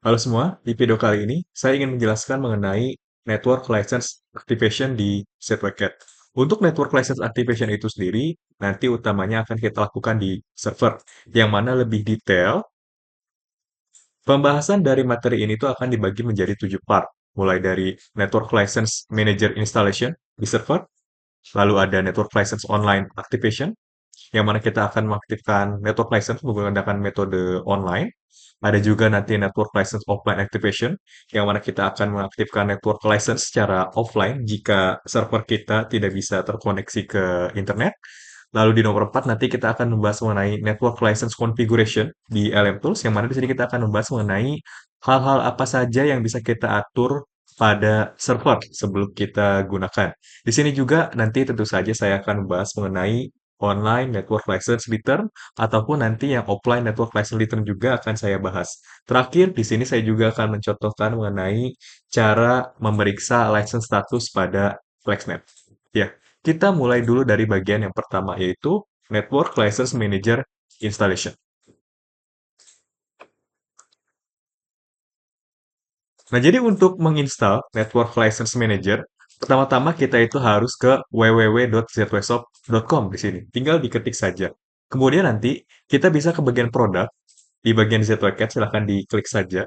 Halo semua, di video kali ini saya ingin menjelaskan mengenai Network License Activation di ZWCAT. Untuk Network License Activation itu sendiri, nanti utamanya akan kita lakukan di server, yang mana lebih detail. Pembahasan dari materi ini tuh akan dibagi menjadi 7 part, mulai dari Network License Manager Installation di server, lalu ada Network License Online Activation, yang mana kita akan mengaktifkan network license menggunakan metode online. Ada juga nanti network license offline activation, yang mana kita akan mengaktifkan network license secara offline jika server kita tidak bisa terkoneksi ke internet. Lalu di nomor 4 nanti kita akan membahas mengenai network license configuration di LM Tools, yang mana di sini kita akan membahas mengenai hal-hal apa saja yang bisa kita atur pada server sebelum kita gunakan. Di sini juga nanti tentu saja saya akan membahas mengenai online network license return ataupun nanti yang offline network license return juga akan saya bahas. Terakhir, di sini saya juga akan mencontohkan mengenai cara memeriksa license status pada FlexNet. Ya, kita mulai dulu dari bagian yang pertama yaitu Network License Manager Installation. Nah, jadi untuk menginstal Network License Manager, pertama-tama kita itu harus ke www.zwshop.com di sini. Tinggal diketik saja. Kemudian nanti kita bisa ke bagian produk. Di bagian ZWCAT silahkan diklik saja.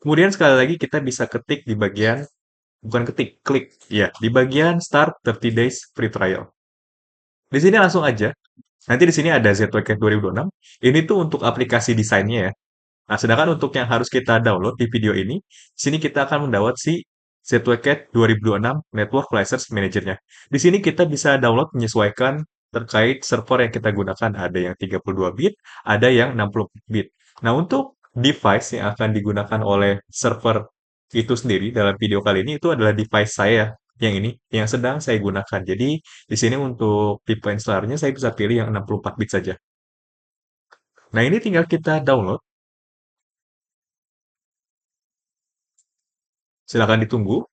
Kemudian sekali lagi kita bisa ketik di bagian, bukan ketik, klik. Ya, di bagian Start 30 Days Free Trial. Di sini langsung aja. Nanti di sini ada ZWCAT 2026. Ini tuh untuk aplikasi desainnya ya. Nah, sedangkan untuk yang harus kita download di video ini, di sini kita akan mendownload si ZWCAT 2026 Network License Manager-nya. Di sini kita bisa download menyesuaikan terkait server yang kita gunakan. Ada yang 32 bit, ada yang 60 bit. Nah, untuk device yang akan digunakan oleh server itu sendiri dalam video kali ini itu adalah device saya yang ini yang sedang saya gunakan. Jadi di sini untuk tipe installernya saya bisa pilih yang 64 bit saja. Nah, ini tinggal kita download. Silakan ditunggu.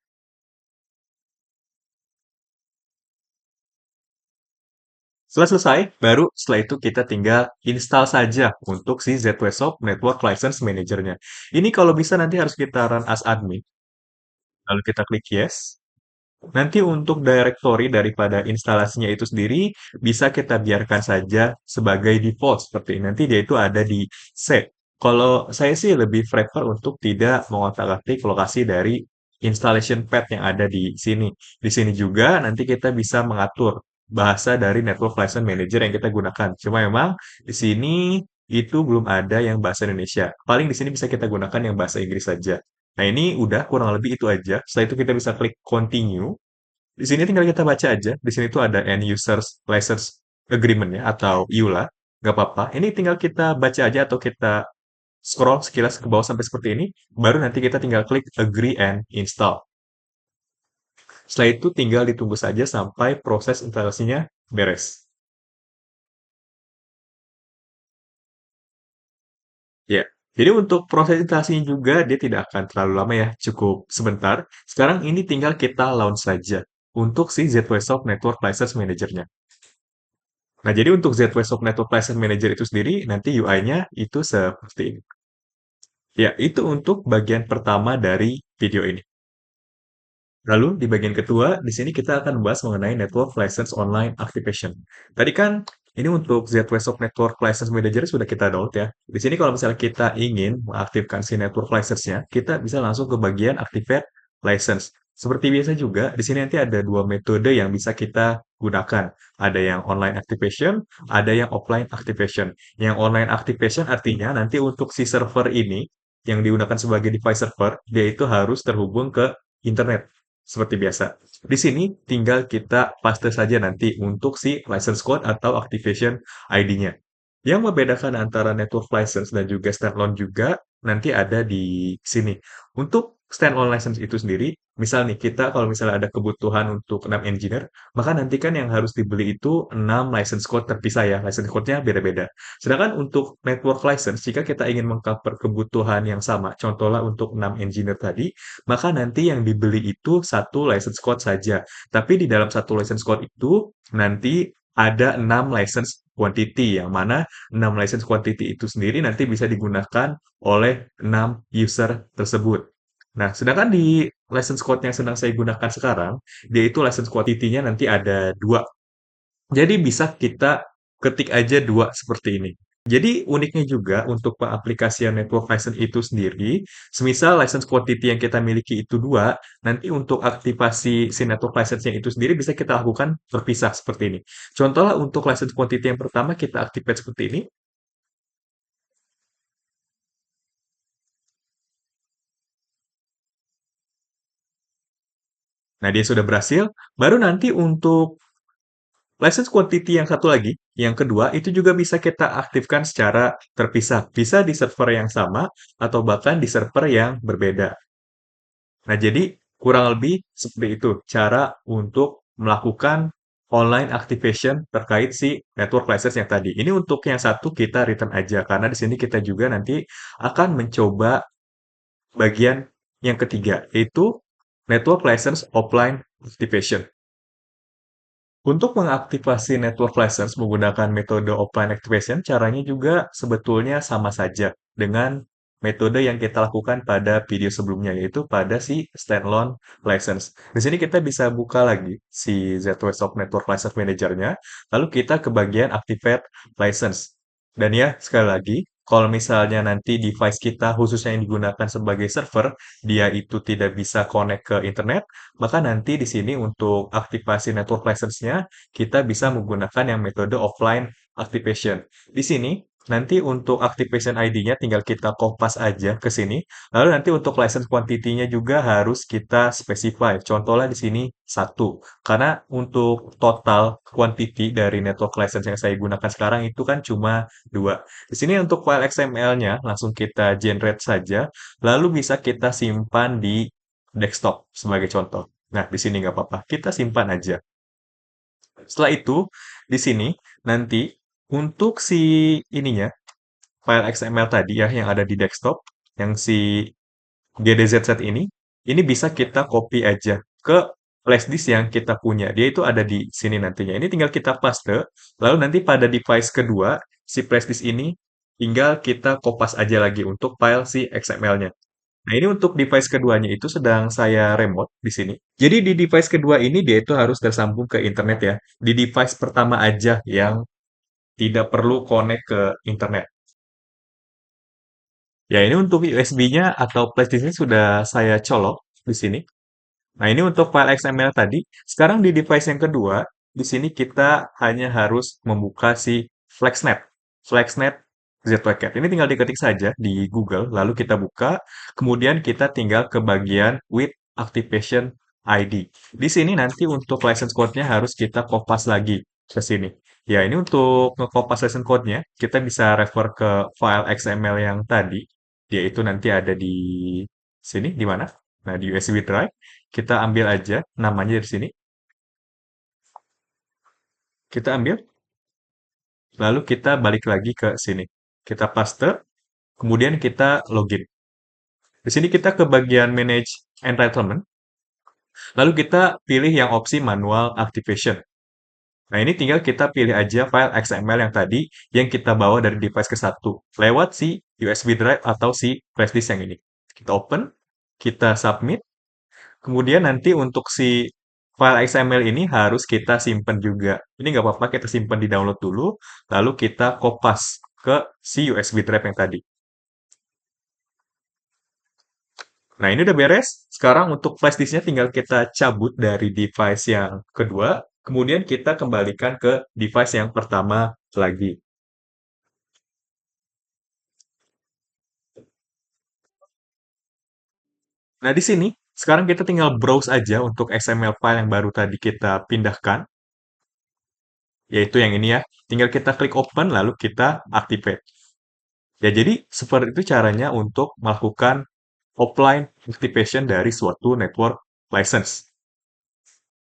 Setelah selesai, baru setelah itu kita tinggal install saja untuk si ZWShop Network License Manager-nya. Ini kalau bisa nanti harus kita run as admin. Lalu kita klik yes. Nanti untuk directory daripada instalasinya itu sendiri bisa kita biarkan saja sebagai default seperti ini. Nanti dia itu ada di set. Kalau saya sih lebih prefer untuk tidak mengotak-atik lokasi dari installation path yang ada di sini. Di sini juga nanti kita bisa mengatur bahasa dari Network License Manager yang kita gunakan. Cuma memang di sini itu belum ada yang bahasa Indonesia. Paling di sini bisa kita gunakan yang bahasa Inggris saja. Nah, ini udah kurang lebih itu aja. Setelah itu kita bisa klik continue. Di sini tinggal kita baca aja. Di sini tuh ada End Users License Agreement ya, atau EULA. Nggak apa-apa. Ini tinggal kita baca aja atau kita scroll sekilas ke bawah sampai seperti ini. Baru nanti kita tinggal klik Agree and Install. Setelah itu tinggal ditunggu saja sampai proses instalasinya beres. Ya, jadi untuk proses instalasinya juga dia tidak akan terlalu lama ya, cukup sebentar. Sekarang ini tinggal kita launch saja untuk si ZWSoft Network License Manager-nya. Nah, jadi untuk ZWSoft Network License Manager itu sendiri, nanti UI-nya itu seperti ini. Ya, itu untuk bagian pertama dari video ini. Lalu di bagian kedua, di sini kita akan membahas mengenai Network License Online Activation. Tadi kan ini untuk ZWSoft Network License Manager sudah kita download ya. Di sini kalau misalnya kita ingin mengaktifkan si network license-nya, kita bisa langsung ke bagian Activate License. Seperti biasa juga, di sini nanti ada dua metode yang bisa kita gunakan. Ada yang online activation, ada yang offline activation. Yang online activation artinya nanti untuk si server ini yang digunakan sebagai device server, dia itu harus terhubung ke internet seperti biasa. Di sini tinggal kita paste saja nanti untuk si license code atau activation ID-nya. Yang membedakan antara network license dan juga standalone juga nanti ada di sini. Untuk standalone license itu sendiri, misal nih kita kalau misalnya ada kebutuhan untuk 6 engineer, maka nanti kan yang harus dibeli itu 6 license code terpisah ya, license code-nya beda-beda. Sedangkan untuk network license, jika kita ingin mengcover kebutuhan yang sama, contohnya untuk 6 engineer tadi, maka nanti yang dibeli itu satu license code saja. Tapi di dalam satu license code itu nanti ada 6 license quantity, yang mana 6 license quantity itu sendiri nanti bisa digunakan oleh 6 user tersebut. Nah, sedangkan di license code yang sedang saya gunakan sekarang, dia itu license quantity-nya nanti ada 2. Jadi bisa kita ketik aja 2 seperti ini. Jadi uniknya juga untuk pengaplikasian network license itu sendiri, semisal license quantity yang kita miliki itu 2, nanti untuk aktivasi si network license-nya itu sendiri bisa kita lakukan terpisah seperti ini. Contohnya untuk license quantity yang pertama kita activate seperti ini. Nah, dia sudah berhasil. Baru nanti untuk license quantity yang satu lagi, yang kedua, itu juga bisa kita aktifkan secara terpisah. Bisa di server yang sama, atau bahkan di server yang berbeda. Nah, jadi kurang lebih seperti itu cara untuk melakukan online activation terkait si network license yang tadi. Ini untuk yang satu kita return aja, karena di sini kita juga nanti akan mencoba bagian yang ketiga, yaitu network license offline activation. Untuk mengaktifasi network license menggunakan metode offline activation, caranya juga sebetulnya sama saja dengan metode yang kita lakukan pada video sebelumnya, yaitu pada si standalone license. Di sini kita bisa buka lagi si ZWSOP Network License Manager-nya, lalu kita ke bagian Activate License. Dan ya, sekali lagi, kalau misalnya nanti device kita khususnya yang digunakan sebagai server, dia itu tidak bisa connect ke internet, maka nanti di sini untuk aktivasi network license-nya, kita bisa menggunakan yang metode offline activation. Di sini, nanti untuk activation ID-nya tinggal kita kopas aja ke sini. Lalu nanti untuk license quantity-nya juga harus kita specify. Contohnya di sini 1. Karena untuk total quantity dari network license yang saya gunakan sekarang itu kan cuma 2. Di sini untuk file XML-nya langsung kita generate saja. Lalu bisa kita simpan di desktop sebagai contoh. Nah, di sini nggak apa-apa. Kita simpan aja. Setelah itu, di sini nanti untuk si ininya, file XML tadi ya yang ada di desktop, yang si GDZ set ini bisa kita copy aja ke flash disk yang kita punya. Dia itu ada di sini nantinya. Ini tinggal kita paste, lalu nanti pada device kedua, si flash disk ini tinggal kita kopas aja lagi untuk file si XML-nya. Nah, ini untuk device keduanya itu sedang saya remote di sini. Jadi di device kedua ini dia itu harus tersambung ke internet ya. Di device pertama aja yang tidak perlu connect ke internet. Ya, ini untuk USB-nya atau flash disk-nya sudah saya colok di sini. Nah, ini untuk file XML tadi. Sekarang di device yang kedua, di sini kita hanya harus membuka si FlexNet. FlexNet ZWCat. Ini tinggal diketik saja di Google, lalu kita buka, kemudian kita tinggal ke bagian with activation ID. Di sini nanti untuk license code-nya harus kita kopas lagi ke sini. Ya, ini untuk nge-kopas license code-nya, kita bisa refer ke file XML yang tadi. Dia itu nanti ada di sini, di mana? Nah, di USB drive, kita ambil aja namanya dari sini. Kita ambil, lalu kita balik lagi ke sini. Kita paste, kemudian kita login. Di sini kita ke bagian manage entitlement, lalu kita pilih yang opsi manual activation. Nah, ini tinggal kita pilih aja file XML yang tadi yang kita bawa dari device ke satu lewat si USB drive atau si flash disk yang ini. Kita open, kita submit, kemudian nanti untuk si file XML ini harus kita simpan juga. Ini nggak apa-apa, kita simpan di download dulu, lalu kita kopas ke si USB drive yang tadi. Nah, ini udah beres. Sekarang untuk flash disknya tinggal kita cabut dari device yang kedua, kemudian kita kembalikan ke device yang pertama lagi. Nah, di sini, sekarang kita tinggal browse aja untuk XML file yang baru tadi kita pindahkan, yaitu yang ini ya. Tinggal kita klik open, lalu kita activate. Ya, jadi seperti itu caranya untuk melakukan offline activation dari suatu network license.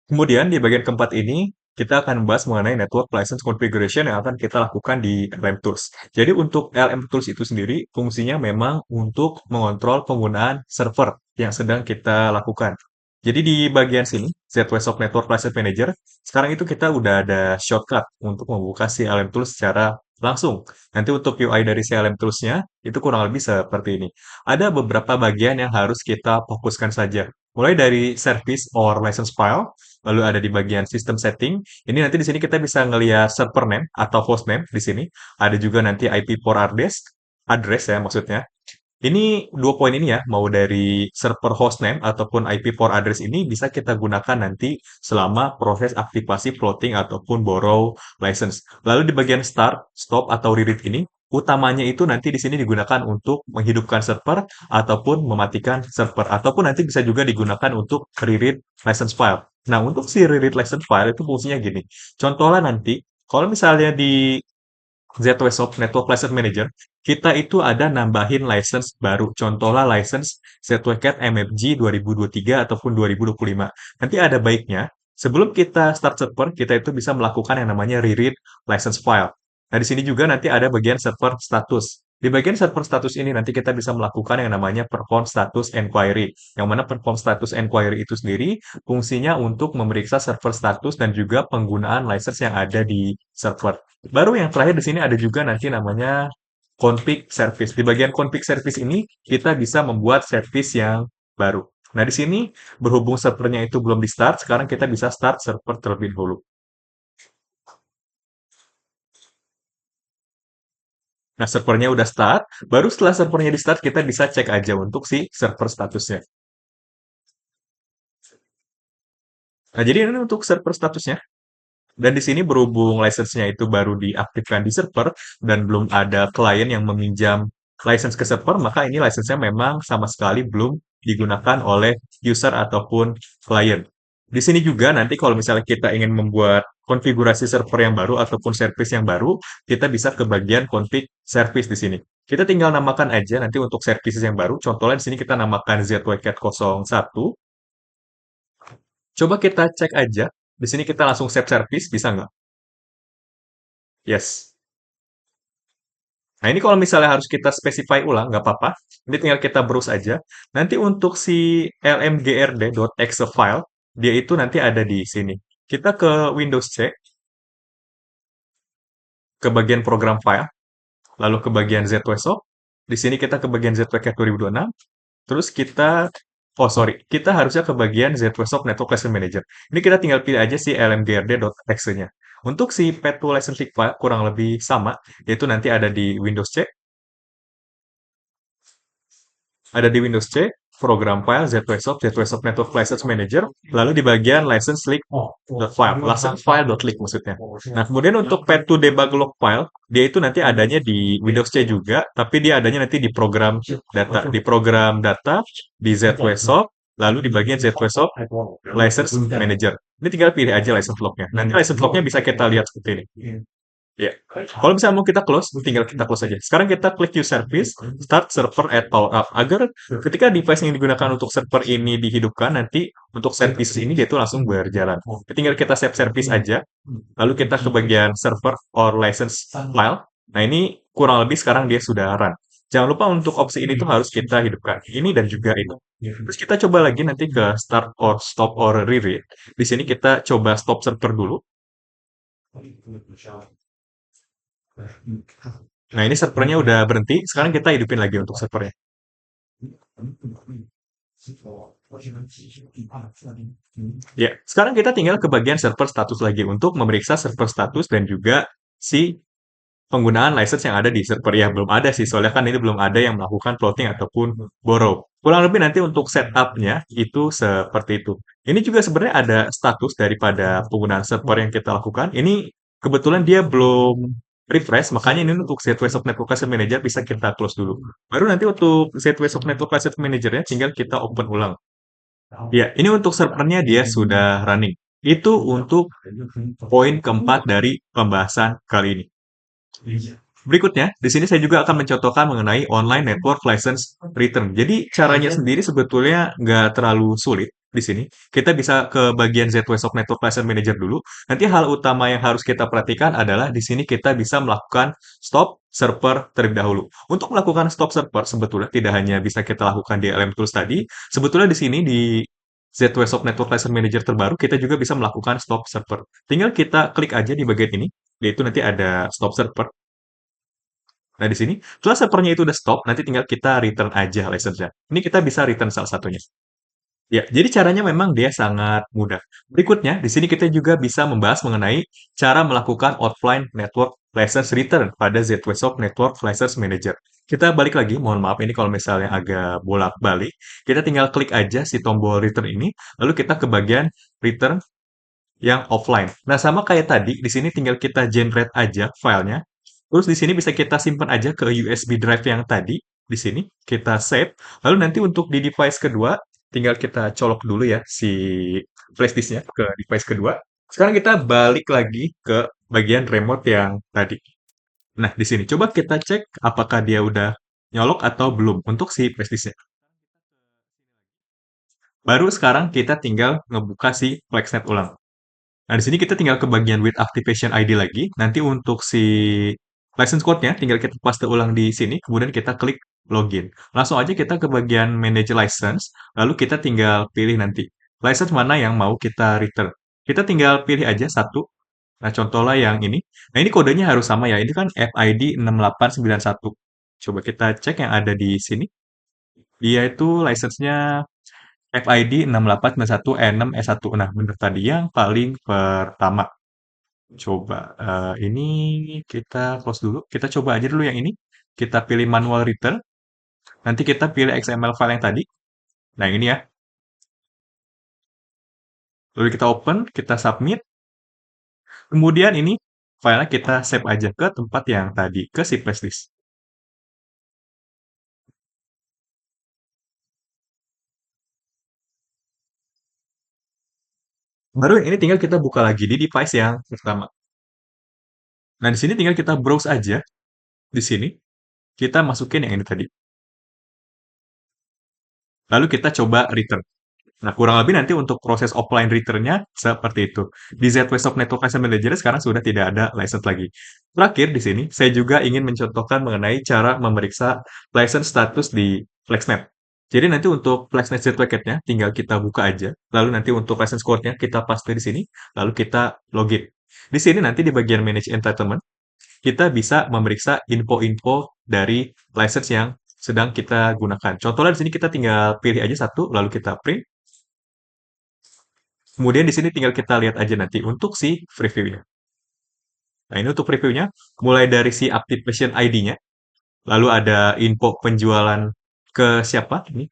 Kemudian di bagian keempat ini, kita akan membahas mengenai network license configuration yang akan kita lakukan di LM Tools. Jadi untuk LM Tools itu sendiri, fungsinya memang untuk mengontrol penggunaan server yang sedang kita lakukan. Jadi di bagian sini, ZWSOP Network License Manager, sekarang itu kita udah ada shortcut untuk membuka si LM Tools secara langsung. Nanti untuk UI dari si LM Tools-nya, itu kurang lebih seperti ini. Ada beberapa bagian yang harus kita fokuskan saja. Mulai dari Service or License File, lalu ada di bagian System Setting. Ini nanti di sini kita bisa ngelihat server name atau host name di sini. Ada juga nanti IP port address ya maksudnya. Ini dua poin ini ya, mau dari server hostname ataupun IP port address ini bisa kita gunakan nanti selama proses aktivasi floating ataupun borrow license. Lalu di bagian start, stop atau reread ini, utamanya itu nanti di sini digunakan untuk menghidupkan server ataupun mematikan server ataupun nanti bisa juga digunakan untuk reread license file. Nah, untuk si reread license file itu fungsinya gini. Contohnya nanti kalau misalnya di ZWSOP Network License Manager, kita itu ada nambahin license baru. Contohnya license ZWCAT MFG 2023 ataupun 2025. Nanti ada baiknya, sebelum kita start server, kita itu bisa melakukan yang namanya reread license file. Nah, di sini juga nanti ada bagian server status. Di bagian server status ini nanti kita bisa melakukan yang namanya perform status enquiry. Yang mana perform status enquiry itu sendiri fungsinya untuk memeriksa server status dan juga penggunaan license yang ada di server. Baru yang terakhir di sini ada juga nanti namanya config service. Di bagian config service ini kita bisa membuat service yang baru. Nah, di sini berhubung servernya itu belum di start, sekarang kita bisa start server terlebih dahulu. Nah, servernya udah start, baru setelah servernya di start kita bisa cek aja untuk si server statusnya. Nah, jadi ini untuk server statusnya. Dan di sini berhubung license-nya itu baru diaktifkan di server dan belum ada klien yang meminjam license ke server, maka ini license-nya memang sama sekali belum digunakan oleh user ataupun klien. Di sini juga nanti kalau misalnya kita ingin membuat konfigurasi server yang baru ataupun service yang baru, kita bisa ke bagian config service di sini. Kita tinggal namakan aja nanti untuk services yang baru. Contohnya di sini kita namakan ZWCAT 01. Coba kita cek aja. Di sini kita langsung save service, bisa nggak? Yes. Nah, ini kalau misalnya harus kita specify ulang, nggak apa-apa. Ini tinggal kita browse aja. Nanti untuk si lmgrd.exe file, dia itu nanti ada di sini. Kita ke Windows C, ke bagian program file, lalu ke bagian ZWSOP. Di sini kita ke bagian ZWCAT 2026. Terus kita, oh sorry, kita harusnya ke bagian ZWSOP Network License Manager. Ini kita tinggal pilih aja si lmgrd.exe-nya. Untuk si path to license file kurang lebih sama, yaitu nanti ada di Windows C, ada di Windows C, program file, ZWSOP Network License Manager, lalu di bagian license leak.file, license file.leak maksudnya. Nah, kemudian untuk path to debug log file, dia itu nanti adanya di Windows C juga, tapi dia adanya nanti di program data, di ZWSOP, lalu di bagian ZWSOP License Manager. Ini tinggal pilih aja license lognya. Nanti license lognya bisa kita lihat seperti ini. Ya, kalau misalnya mau kita close, tinggal kita close aja. Sekarang kita klik use service, start server at power up. Agar ketika device yang digunakan untuk server ini dihidupkan, nanti untuk service ini dia tuh langsung berjalan. Tinggal kita save service aja, lalu kita ke bagian server or license file. Nah, ini kurang lebih sekarang dia sudah run. Jangan lupa untuk opsi ini tuh harus kita hidupkan. Ini dan juga ini. Terus kita coba lagi nanti ke start or stop or reread. Di sini kita coba stop server dulu. Nah, ini servernya udah berhenti. Sekarang kita hidupin lagi untuk servernya. Ya, sekarang kita tinggal ke bagian server status lagi untuk memeriksa server status dan juga si penggunaan license yang ada di server. Ya, belum ada sih, soalnya kan ini belum ada yang melakukan floating ataupun borrow. Kurang lebih nanti untuk setup-nya itu seperti itu. Ini juga sebenarnya ada status daripada penggunaan server yang kita lakukan. Ini kebetulan dia belum refresh, makanya ini untuk ZWS of Network License Manager bisa kita close dulu. Baru nanti untuk ZWS of Network License Manager-nya tinggal kita open ulang. Ya, ini untuk servernya dia sudah running. Itu untuk poin keempat dari pembahasan kali ini. Berikutnya, di sini saya juga akan mencontohkan mengenai online network license return. Jadi, caranya sendiri sebetulnya nggak terlalu sulit di sini. Kita bisa ke bagian ZWSOP Network License Manager dulu. Nanti hal utama yang harus kita perhatikan adalah di sini kita bisa melakukan stop server terlebih dahulu. Untuk melakukan stop server, sebetulnya tidak hanya bisa kita lakukan di LM Tools tadi, sebetulnya di sini di ZWSOP Network License Manager terbaru, kita juga bisa melakukan stop server. Tinggal kita klik aja di bagian ini, yaitu nanti ada stop server. Nah, di sini, setelah servernya itu udah stop, nanti tinggal kita return aja license-nya. Ini kita bisa return salah satunya. Ya, jadi caranya memang dia sangat mudah. Berikutnya, di sini kita juga bisa membahas mengenai cara melakukan offline network license return pada ZWSOP Network License Manager. Kita balik lagi, mohon maaf ini kalau misalnya agak bolak-balik. Kita tinggal klik aja si tombol return ini, lalu kita ke bagian return yang offline. Nah, sama kayak tadi, di sini tinggal kita generate aja filenya. Terus di sini bisa kita simpan aja ke USB drive yang tadi. Di sini kita save. Lalu nanti untuk di device kedua, tinggal kita colok dulu ya si flash disknya ke device kedua. Sekarang kita balik lagi ke bagian remote yang tadi. Nah, di sini coba kita cek apakah dia udah nyolok atau belum untuk si flash disknya. Baru sekarang kita tinggal ngebuka si FlexNet ulang. Nah, di sini kita tinggal ke bagian with activation ID lagi. Nanti untuk si license code-nya tinggal kita paste ulang di sini, kemudian kita klik login. Langsung aja kita ke bagian manage license, lalu kita tinggal pilih nanti license mana yang mau kita return. Kita tinggal pilih aja satu. Nah, contohnya yang ini. Nah, ini kodenya harus sama ya. Ini kan FID 6891. Coba kita cek yang ada di sini. Dia itu license-nya FID 6891E6E1. Nah, bener tadi yang paling pertama. Coba, ini kita close dulu. Kita coba aja dulu yang ini. Kita pilih manual return. Nanti kita pilih XML file yang tadi. Nah, ini ya. Lalu kita open, kita submit. Kemudian ini filenya kita save aja ke tempat yang tadi, ke si flash disk. Baru ini tinggal kita buka lagi di device yang pertama. Nah, di sini tinggal kita browse aja. Di sini, kita masukin yang ini tadi. Lalu kita coba return. Nah, kurang lebih nanti untuk proses offline return-nya seperti itu. Di ZWSOP Network License Manager sekarang sudah tidak ada license lagi. Terakhir di sini, saya juga ingin mencontohkan mengenai cara memeriksa license status di FlexNet. Jadi nanti untuk FlexNet Certificate-nya tinggal kita buka aja, lalu nanti untuk license code-nya kita paste di sini, lalu kita login. Di sini nanti di bagian Manage Entitlement, kita bisa memeriksa info-info dari license yang sedang kita gunakan. Contohnya di sini kita tinggal pilih aja satu, lalu kita print. Kemudian di sini tinggal kita lihat aja nanti untuk si preview-nya. Nah, ini untuk preview-nya, mulai dari si activation ID-nya, lalu ada info penjualan ke siapa, ini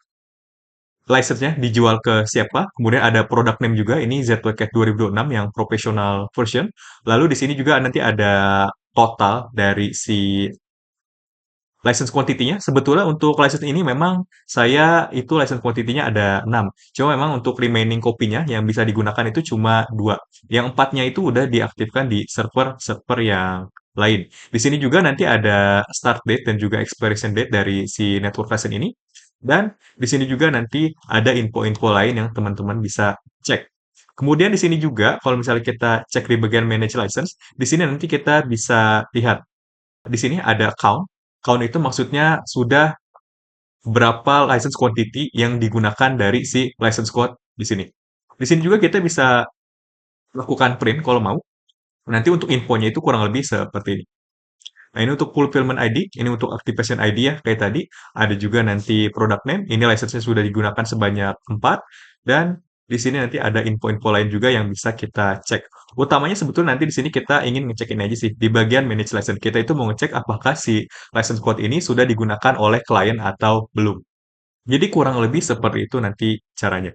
license-nya dijual ke siapa, kemudian ada product name juga, ini ZWCAT 2026 yang professional version. Lalu di sini juga nanti ada total dari si license quantity-nya. Sebetulnya untuk license ini memang saya itu license quantity-nya ada 6. Cuma memang untuk remaining kopinya yang bisa digunakan itu cuma 2. Yang empatnya itu udah diaktifkan di server-server yang lain. Di sini juga nanti ada start date dan juga expiration date dari si network license ini. Dan di sini juga nanti ada info-info lain yang teman-teman bisa cek. Kemudian di sini juga, kalau misalnya kita cek di bagian manage license, di sini nanti kita bisa lihat di sini ada count. Count itu maksudnya sudah berapa license quantity yang digunakan dari si license code di sini. Di sini juga kita bisa lakukan print kalau mau. Nanti untuk infonya itu kurang lebih seperti ini. Nah, ini untuk fulfillment ID, ini untuk activation ID ya, kayak tadi. Ada juga nanti product name, ini license-nya sudah digunakan sebanyak 4, dan di sini nanti ada info-info lain juga yang bisa kita cek. Utamanya sebetulnya nanti di sini kita ingin ngecek ini aja sih, di bagian manage license. Kita itu mau ngecek apakah si license code ini sudah digunakan oleh klien atau belum. Jadi kurang lebih seperti itu nanti caranya.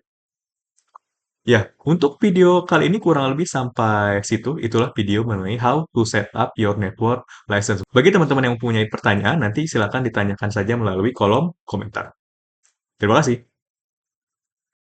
Ya, untuk video kali ini kurang lebih sampai situ. Itulah video mengenai how to set up your network license. Bagi teman-teman yang mempunyai pertanyaan, nanti silakan ditanyakan saja melalui kolom komentar. Terima kasih.